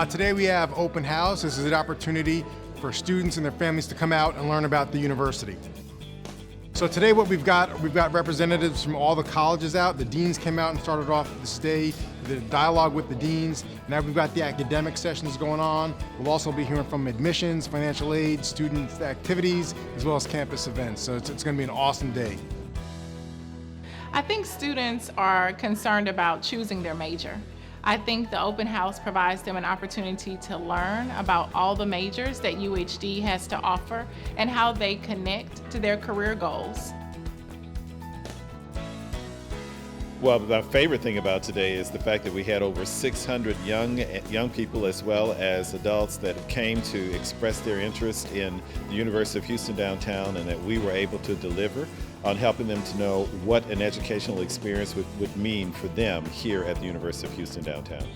Today we have open house. This is an opportunity for students and their families to come out and learn about the university. So today what we've got representatives from all the colleges out. The deans came out and started off this day, the dialogue with the deans. Now we've got the academic sessions going on. We'll also be hearing from admissions, financial aid, student activities, as well as campus events. So it's going to be an awesome day. I think students are concerned about choosing their major. I think the open house provides them an opportunity to learn about all the majors that UHD has to offer and how they connect to their career goals. Well, my favorite thing about today is the fact that we had over 600 young people as well as adults that came to express their interest in the University of Houston downtown, and that we were able to deliver on helping them to know what an educational experience would mean for them here at the University of Houston downtown.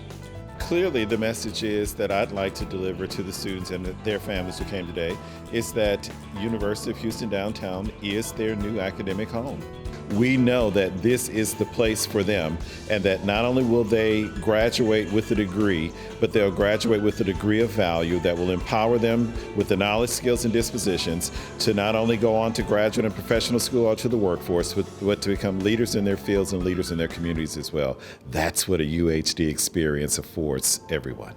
Clearly, the message is that I'd like to deliver to the students and their families who came today is that University of Houston downtown is their new academic home. We know that this is the place for them, and that not only will they graduate with a degree, but they'll graduate with a degree of value that will empower them with the knowledge, skills, and dispositions to not only go on to graduate and professional school or to the workforce, but to become leaders in their fields and leaders in their communities as well. That's what a UHD experience affords everyone.